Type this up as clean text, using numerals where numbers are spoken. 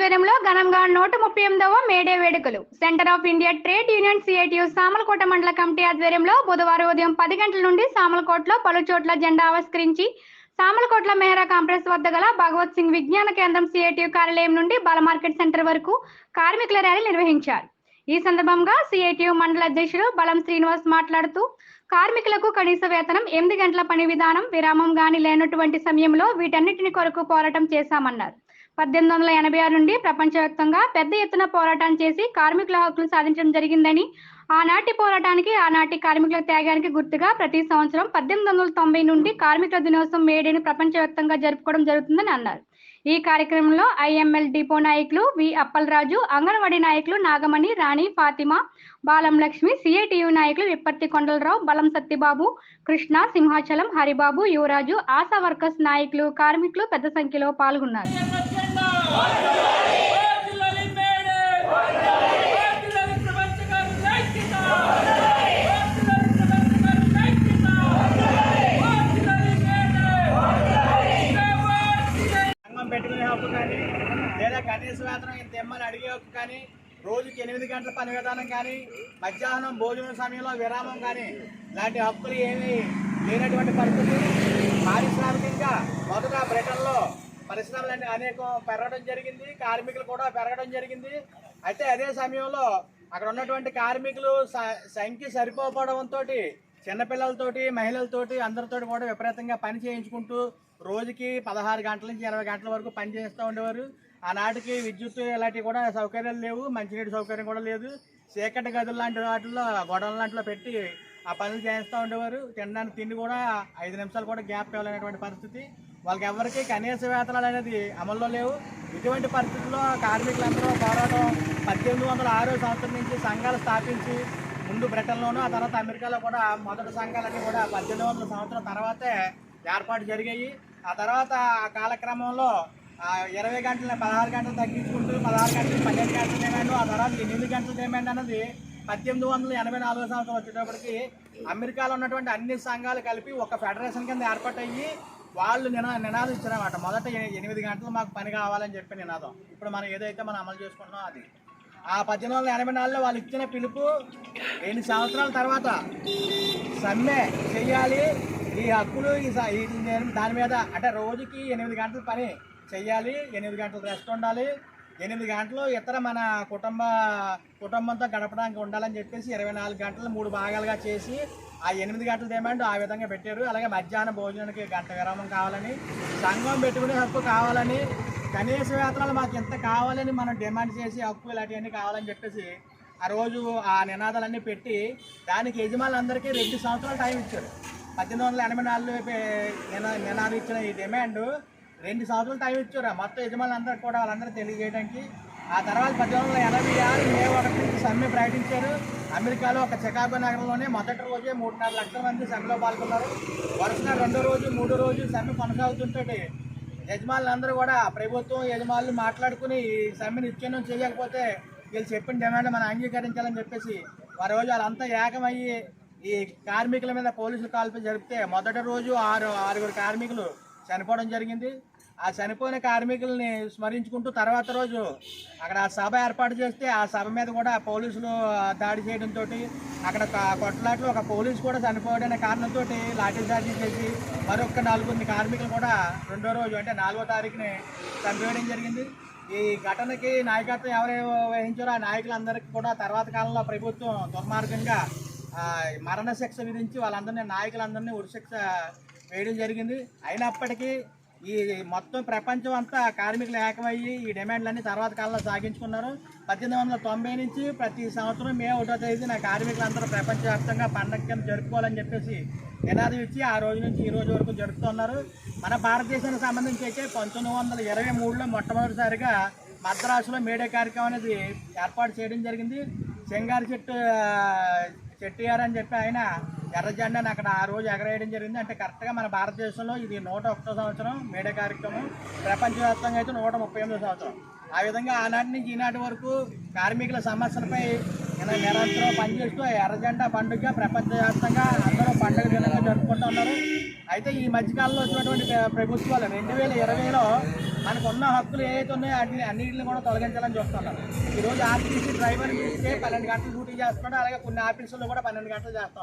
ఆధ్వర్యంలో ఘనంగా 138వ మేడే వేడుకలు. Centre of India trade union CITU Samalkot మండల కమిటీ ఆధ్వర్యంలో బుధవారం ఉదయం 10 గంటల నుండి సామలకోటలో పలు చోట్ల జెండా ఆవిష్కరించి సామలకోట్ల మెహరా కాంప్లెక్స్ వద్ద గల భగవత్ సింగ్ విజ్ఞాన కేంద్రం సిఐటియు కార్యాలయం నుండి బాల మార్కెట్ సెంటర్ వరకు కార్మికుల ర్యాలీ నిర్వహించారు. ఈ సందర్భంగా సిఐటియు మండల అధ్యక్షుడు బలం శ్రీనివాస్ మాట్లాడుతూ కార్మికులకు కనీస వేతనం 8 గంటల పని విధానం విరామం గాని లేనటువంటి సమయంలో వీటన్నిటిని కొరకు పోరాటం చేశామన్నారు. 1886 నుండి ప్రపంచవ్యాప్తంగా పెద్ద ఎత్తున పోరాటం చేసి కార్మికుల హక్కులు సాధించడం జరిగిందని, ఆనాటి పోరాటానికి ఆనాటి కార్మికుల త్యాగానికి గుర్తుగా ప్రతి సంవత్సరం 1890 నుండి కార్మికుల దినోత్సవం మేడేని ప్రపంచవ్యాప్తంగా జరుపుకోవడం జరుగుతుందని అన్నారు. ఈ కార్యక్రమంలో ఐఎంఎల్ డిపో నాయకులు వి అప్పలరాజు, అంగన్వాడీ నాయకులు నాగమణి, రాణి, ఫాతిమా, బాలం లక్ష్మి, సిఐటియు నాయకులు విప్పర్తి కొండలరావు, బలం సత్యబాబు, కృష్ణ, సింహాచలం, హరిబాబు, యువరాజు, ఆశా వర్కర్స్ నాయకులు, కార్మికులు పెద్ద సంఖ్యలో పాల్గొన్నారు. పెట్టుకునే హక్కు కానీ లేదా కనీస వేతనం ఇంత ఇమ్మని అడిగే హక్కు కానీ, రోజుకి 8 గంటల పని విధానం కానీ, మధ్యాహ్నం భోజనం సమయంలో విరామం కానీ ఇలాంటి హక్కులు ఏమీ లేనటువంటి పరిస్థితి. పారిశ్రామికంగా మొదట బ్రిటన్లో పరిశ్రమలన్నీ అనేకం పెరగడం జరిగింది, కార్మికులు కూడా పెరగడం జరిగింది. అయితే అదే సమయంలో అక్కడ ఉన్నటువంటి కార్మికులు సంఖ్య సరిపోవడంతో చిన్నపిల్లలతోటి, మహిళలతోటి, అందరితో కూడా విపరీతంగా పని చేయించుకుంటూ రోజుకి 16 గంటల నుంచి 20 గంటల వరకు పని చేస్తూ ఉండేవారు. ఆనాటికి విద్యుత్ ఇలాంటివి కూడా సౌకర్యాలు లేవు, మంచినీటి సౌకర్యం కూడా లేదు. చీకటి గదులు లాంటి వాటిల్లో గొడవల లాంటిలో పెట్టి ఆ పనులు చేస్తూ ఉండేవారు. తినడానికి తిండి కూడా 5 నిమిషాలు కూడా గ్యాప్ ఇవ్వాలనేటువంటి పరిస్థితి. వాళ్ళకి ఎవరికి కనీస వేతనాలు అనేది అమల్లో లేవు. ఇటువంటి పరిస్థితుల్లో కార్మికులందరూ పోరాటం 1806 సంవత్సరం నుంచి సంఘాలు స్థాపించి, ముందు బ్రిటన్లోనూ ఆ తర్వాత అమెరికాలో కూడా మొదటి సంఘాలన్నీ కూడా 1800 సంవత్సరం తర్వాతే ఏర్పాటు జరిగాయి. ఆ తర్వాత ఆ కాలక్రమంలో 20 గంటల 16 గంటలు తగ్గించుకుంటూ 16 గంటలు 12 గంటల డిమాండ్, ఆ తర్వాత 8 గంటల డిమాండ్ అన్నది 1884 సంవత్సరం వచ్చేటప్పటికి అమెరికాలో ఉన్నటువంటి అన్ని సంఘాలు కలిపి ఒక ఫెడరేషన్ కింద ఏర్పాటయ్యి వాళ్ళు నినాదం ఇచ్చారన్నమాట. మొదట 8 గంటలు మాకు పని కావాలని చెప్పి నినాదం. ఇప్పుడు మనం ఏదైతే మనం అమలు చేసుకుంటున్నాం అది. ఆ 1884లో వాళ్ళు ఇచ్చిన పిలుపు 2 సంవత్సరాల తర్వాత సమ్మె చెయ్యాలి, ఈ హక్కులు దాని మీద అంటే రోజుకి 8 గంటల పని చెయ్యాలి, 8 గంటలు రెస్ట్ ఉండాలి, 8 గంటలు ఇతర మన కుటుంబంతో గడపడానికి ఉండాలని చెప్పేసి 24 గంటలు 3 భాగాలుగా చేసి ఆ 8 గంటల డిమాండ్ ఆ విధంగా పెట్టారు. అలాగే మధ్యాహ్నం భోజనానికి గంట విరామం కావాలని, సంఘం పెట్టుకునే హక్కు కావాలని, కనీస వేతనాలు మాకు ఎంత కావాలని మనం డిమాండ్ చేసి హక్కు ఇలాంటివన్నీ కావాలని చెప్పేసి ఆ రోజు ఆ నినాదాలన్నీ పెట్టి దానికి యజమానులందరికీ 2 సంవత్సరాలు టైం ఇచ్చారు. 1884 నినాదం ఇచ్చిన ఈ డిమాండ్ 2 సంవత్సరాలు టైం ఇచ్చారు మొత్తం యజమానులందరికీ కూడా వాళ్ళందరూ తెలియజేయడానికి. ఆ తర్వాత 1886 మే 1 సమ్మె ప్రకటించారు. అమెరికాలో ఒక చికాగో నగరంలోనే మొదటి రోజే 3.5 లక్షల మంది సమ్మెలో పాల్గొన్నారు. వరుసగా 2వ రోజు 3వ రోజు సమ్మె కొనసాగుతుంటే యజమానులందరూ కూడా ప్రభుత్వం యజమానులు మాట్లాడుకుని ఈ సమ్మెను ఇచ్చేయడం చేయకపోతే వీళ్ళు చెప్పిన డిమాండ్ మనం అంగీకరించాలని చెప్పేసి ఆ రోజు వాళ్ళంతా ఏకమయ్యి ఈ కార్మికుల మీద పోలీసులు కాల్పులు జరిపితే మొదటి రోజు 6 కార్మికులు చనిపోవడం జరిగింది. ఆ చనిపోయిన కార్మికుల్ని స్మరించుకుంటూ తర్వాత రోజు అక్కడ సభ ఏర్పాటు చేస్తే ఆ సభ మీద కూడా పోలీసులు దాడి చేయడంతో అక్కడ కొట్లాట్లో ఒక పోలీసు కూడా చనిపోవడనే కారణంతో లాఠీ చార్జీ చేసి మరొక 4 కార్మికులు కూడా 2వ రోజు అంటే 4వ తారీఖుని చంపేయడం జరిగింది. ఈ ఘటనకి నాయకత్వం ఎవరు వహించారో ఆ నాయకులందరికీ కూడా తర్వాత కాలంలో ప్రభుత్వం దుర్మార్గంగా మరణశిక్ష విధించి వాళ్ళందరినీ నాయకులందరినీ ఉరిశిక్ష వేయడం జరిగింది. అయినప్పటికీ ఈ మొత్తం ప్రపంచం అంతా కార్మికులు ఏకమయ్యి ఈ డిమాండ్లన్నీ తర్వాత కాలంలో సాగించుకున్నారు. 1890 నుంచి ప్రతి సంవత్సరం మే 1వ తేదీన కార్మికులందరూ ప్రపంచవ్యాప్తంగా పండగ కింద జరుపుకోవాలని చెప్పేసి నినాదం ఇచ్చి ఆ రోజు నుంచి ఈ రోజు వరకు జరుపుతున్నారు. మన భారతదేశానికి సంబంధించి అయితే 1923లో మొట్టమొదటిసారిగా మద్రాసులో మేడే కార్యక్రమం అనేది ఏర్పాటు చేయడం జరిగింది. సింగారి చెట్టియార్ అని చెప్పి ఆయన ఎర్ర జెండాని అక్కడ ఆ రోజు ఎగరేయడం జరిగింది. అంటే కరెక్ట్గా మన భారతదేశంలో ఇది 101వ సంవత్సరం మేడే కార్యక్రమం, ప్రపంచవ్యాప్తంగా అయితే 138వ సంవత్సరం. ఆ విధంగా ఆనాటి నుంచి ఈనాటి వరకు కార్మికుల సమస్యలపై ఇలా నిరంతరం పనిచేస్తూ ఎర్రజెండా పండుగ ప్రపంచవ్యాప్తంగా అందరూ పండుగ దినంగా జరుపుకుంటూ ఉన్నారు. అయితే ఈ మధ్యకాలంలో వచ్చినటువంటి ప్రభుత్వాలు 2020లో మనకున్న హక్కులు ఏవైతే ఉన్నాయో అన్నింటిని కూడా తొలగించాలని చూస్తున్నారు. ఈరోజు ఆర్టీసీ డ్రైవర్ చూస్తే 12 గంటలు డ్యూటీ చేస్తున్నాడు, అలాగే కొన్ని ఆఫీసుల్లో కూడా 12 గంటలు చేస్తాం.